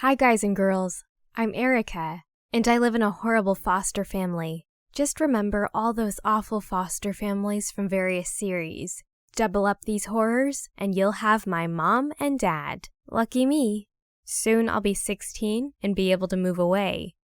Hi guys and girls, I'm Erica, and I live in a horrible foster family. Just remember all those awful foster families from various series. Double up these horrors, and you'll have my mom and dad. Lucky me. Soon I'll be 16 and be able to move away.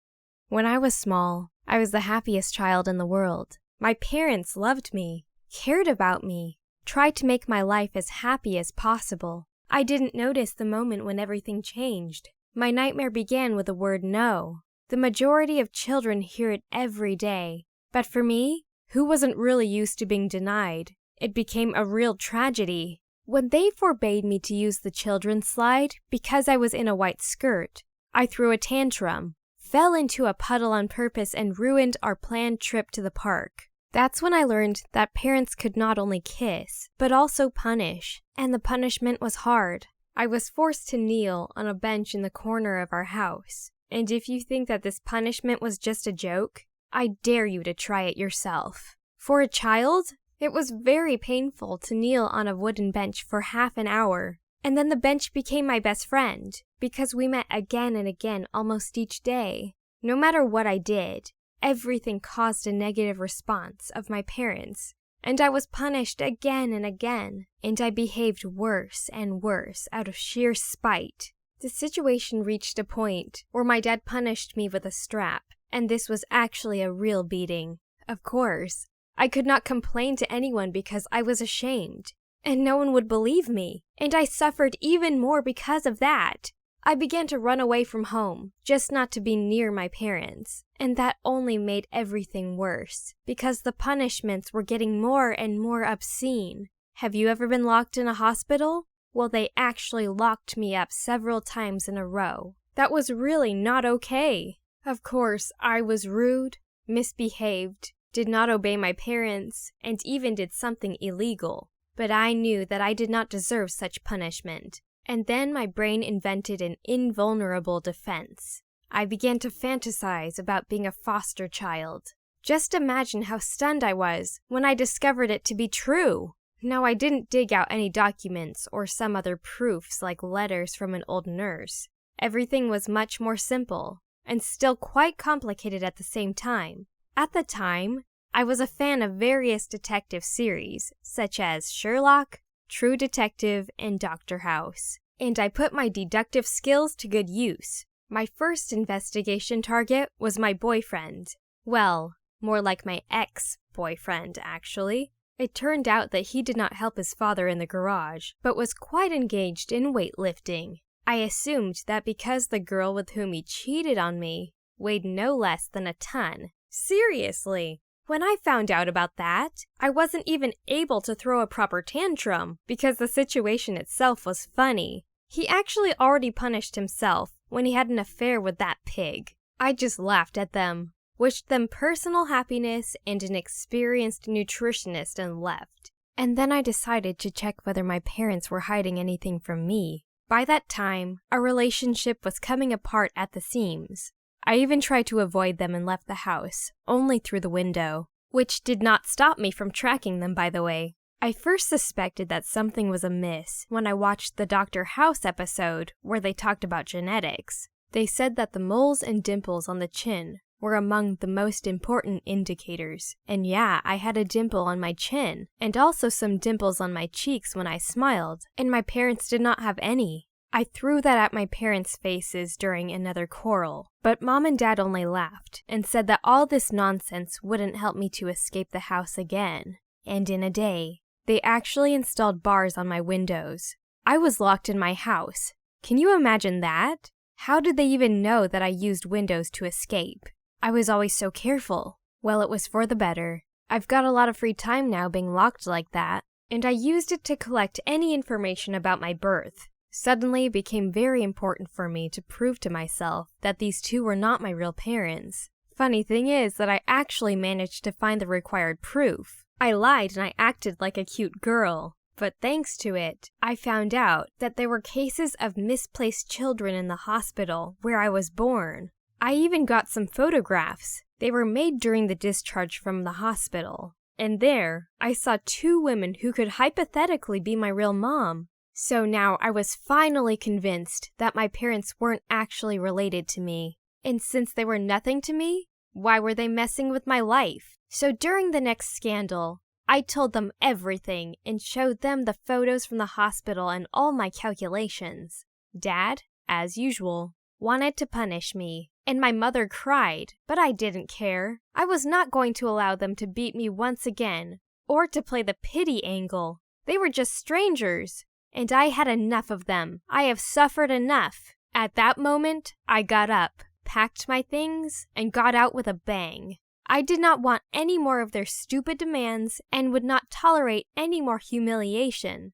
When I was small, I was the happiest child in the world. My parents loved me, cared about me, tried to make my life as happy as possible. I didn't notice the moment when everything changed. My nightmare began with the word no. The majority of children hear it every day. But for me, who wasn't really used to being denied, it became a real tragedy. When they forbade me to use the children's slide because I was in a white skirt, I threw a tantrum, fell into a puddle on purpose, and ruined our planned trip to the park. That's when I learned that parents could not only kiss, but also punish, and the punishment was hard. I was forced to kneel on a bench in the corner of our house, and if you think that this punishment was just a joke, I dare you to try it yourself. For a child, it was very painful to kneel on a wooden bench for half an hour, and then the bench became my best friend, because we met again and again almost each day. No matter what I did, everything caused a negative response of my parents, and I was punished again and again, and I behaved worse and worse out of sheer spite. The situation reached a point where my dad punished me with a strap, and this was actually a real beating. Of course, I could not complain to anyone because I was ashamed, and no one would believe me, and I suffered even more because of that. I began to run away from home, just not to be near my parents, and that only made everything worse, because the punishments were getting more and more obscene. Have you ever been locked in a hospital? Well, they actually locked me up several times in a row. That was really not okay. Of course, I was rude, misbehaved, did not obey my parents, and even did something illegal. But I knew that I did not deserve such punishment. And then my brain invented an invulnerable defense. I began to fantasize about being a foster child. Just imagine how stunned I was when I discovered it to be true. Now, I didn't dig out any documents or some other proofs like letters from an old nurse. Everything was much more simple, and still quite complicated at the same time. At the time, I was a fan of various detective series, such as Sherlock, True Detective, and Dr. House. And I put my deductive skills to good use. My first investigation target was my boyfriend. Well, more like my ex-boyfriend, actually. It turned out that he did not help his father in the garage, but was quite engaged in weightlifting. I assumed that because the girl with whom he cheated on me weighed no less than a ton. Seriously! When I found out about that, I wasn't even able to throw a proper tantrum because the situation itself was funny. He actually already punished himself when he had an affair with that pig. I just laughed at them, wished them personal happiness and an experienced nutritionist, and left. And then I decided to check whether my parents were hiding anything from me. By that time, our relationship was coming apart at the seams. I even tried to avoid them and left the house, only through the window, which did not stop me from tracking them, by the way. I first suspected that something was amiss when I watched the Dr. House episode where they talked about genetics. They said that the moles and dimples on the chin were among the most important indicators. And yeah, I had a dimple on my chin, and also some dimples on my cheeks when I smiled, and my parents did not have any. I threw that at my parents' faces during another quarrel, but Mom and Dad only laughed and said that all this nonsense wouldn't help me to escape the house again. And in a day, they actually installed bars on my windows. I was locked in my house. Can you imagine that? How did they even know that I used windows to escape? I was always so careful. Well, it was for the better. I've got a lot of free time now being locked like that, and I used it to collect any information about my birth. Suddenly, it became very important for me to prove to myself that these two were not my real parents. Funny thing is that I actually managed to find the required proof. I lied and I acted like a cute girl. But thanks to it, I found out that there were cases of misplaced children in the hospital where I was born. I even got some photographs. They were made during the discharge from the hospital. And there, I saw two women who could hypothetically be my real mom. So now I was finally convinced that my parents weren't actually related to me. And since they were nothing to me, why were they messing with my life? So during the next scandal, I told them everything and showed them the photos from the hospital and all my calculations. Dad, as usual, wanted to punish me, and my mother cried, but I didn't care. I was not going to allow them to beat me once again, or to play the pity angle. They were just strangers, and I had enough of them. I have suffered enough. At that moment, I got up, packed my things, and got out with a bang. I did not want any more of their stupid demands and would not tolerate any more humiliation.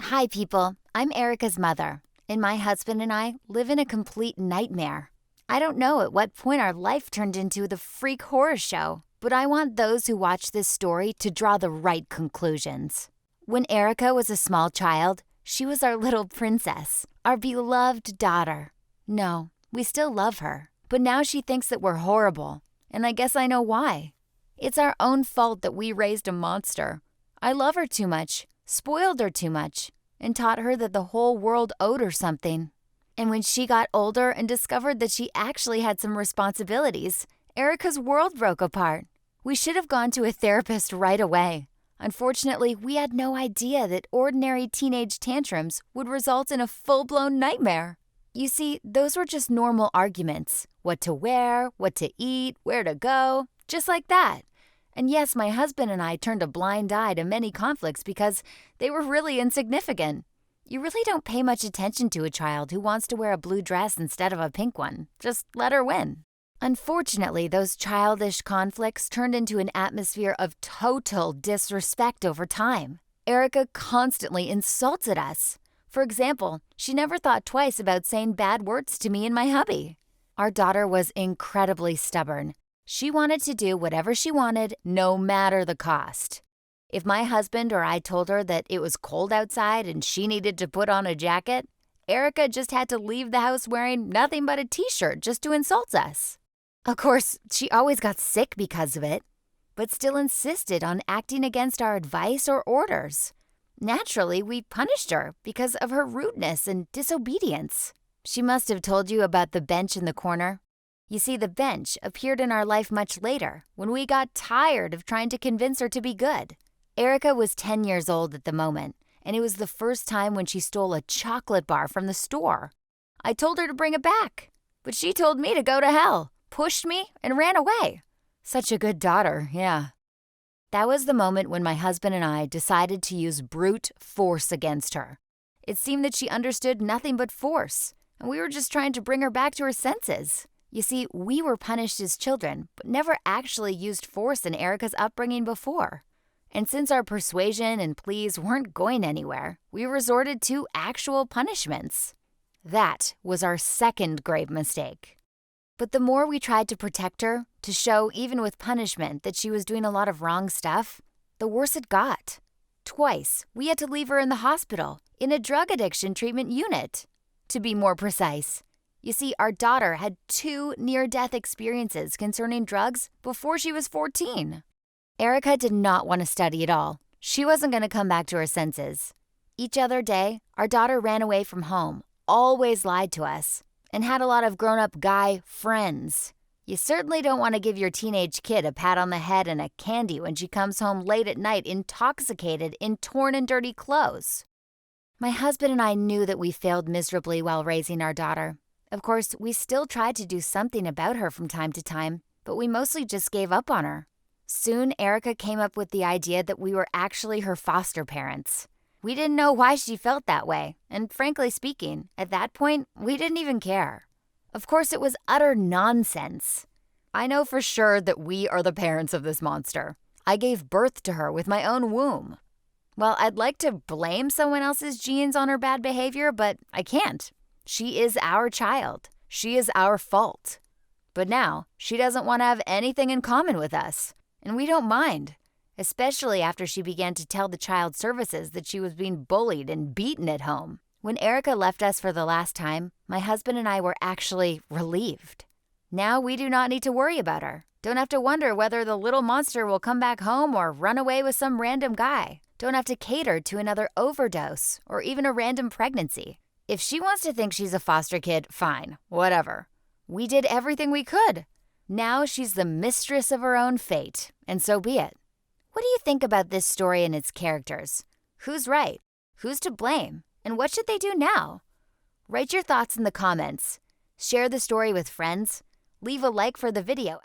Hi, people. I'm Erica's mother, and my husband and I live in a complete nightmare. I don't know at what point our life turned into the freak horror show, but I want those who watch this story to draw the right conclusions. When Erica was a small child, she was our little princess, our beloved daughter. No, we still love her, but now she thinks that we're horrible, and I guess I know why. It's our own fault that we raised a monster. I love her too much, spoiled her too much, and taught her that the whole world owed her something. And when she got older and discovered that she actually had some responsibilities, Erica's world broke apart. We should have gone to a therapist right away. Unfortunately, we had no idea that ordinary teenage tantrums would result in a full-blown nightmare. You see, those were just normal arguments. What to wear, what to eat, where to go, just like that. And yes, my husband and I turned a blind eye to many conflicts because they were really insignificant. You really don't pay much attention to a child who wants to wear a blue dress instead of a pink one. Just let her win. Unfortunately, those childish conflicts turned into an atmosphere of total disrespect over time. Erica constantly insulted us. For example, she never thought twice about saying bad words to me and my hubby. Our daughter was incredibly stubborn. She wanted to do whatever she wanted, no matter the cost. If my husband or I told her that it was cold outside and she needed to put on a jacket, Erica just had to leave the house wearing nothing but a t-shirt just to insult us. Of course, she always got sick because of it, but still insisted on acting against our advice or orders. Naturally, we punished her because of her rudeness and disobedience. She must have told you about the bench in the corner. You see, the bench appeared in our life much later, when we got tired of trying to convince her to be good. Erica was 10 years old at the moment, and it was the first time when she stole a chocolate bar from the store. I told her to bring it back, but she told me to go to hell, pushed me, and ran away. Such a good daughter, yeah. That was the moment when my husband and I decided to use brute force against her. It seemed that she understood nothing but force, and we were just trying to bring her back to her senses. You see, we were punished as children, but never actually used force in Erica's upbringing before. And since our persuasion and pleas weren't going anywhere, we resorted to actual punishments. That was our second grave mistake. But the more we tried to protect her, to show even with punishment that she was doing a lot of wrong stuff, the worse it got. Twice, we had to leave her in the hospital, in a drug addiction treatment unit. To be more precise, you see, our daughter had 2 near-death experiences concerning drugs before she was 14. Erica did not want to study at all. She wasn't going to come back to her senses. Each other day, our daughter ran away from home, always lied to us, and had a lot of grown-up guy friends. You certainly don't want to give your teenage kid a pat on the head and a candy when she comes home late at night intoxicated in torn and dirty clothes. My husband and I knew that we failed miserably while raising our daughter. Of course, we still tried to do something about her from time to time, but we mostly just gave up on her. Soon, Erica came up with the idea that we were actually her foster parents. We didn't know why she felt that way, and frankly speaking, at that point, we didn't even care. Of course, it was utter nonsense. I know for sure that we are the parents of this monster. I gave birth to her with my own womb. Well, I'd like to blame someone else's genes on her bad behavior, but I can't. She is our child. She is our fault. But now, she doesn't want to have anything in common with us, and we don't mind. Especially after she began to tell the child services that she was being bullied and beaten at home. When Erica left us for the last time, my husband and I were actually relieved. Now we do not need to worry about her. Don't have to wonder whether the little monster will come back home or run away with some random guy. don't have to cater to another overdose or even a random pregnancy. If she wants to think she's a foster kid, fine, whatever. We did everything we could. Now she's the mistress of her own fate, and so be it. What do you think about this story and its characters? Who's right? Who's to blame? And what should they do now? Write your thoughts in the comments. Share the story with friends. Leave a like for the video.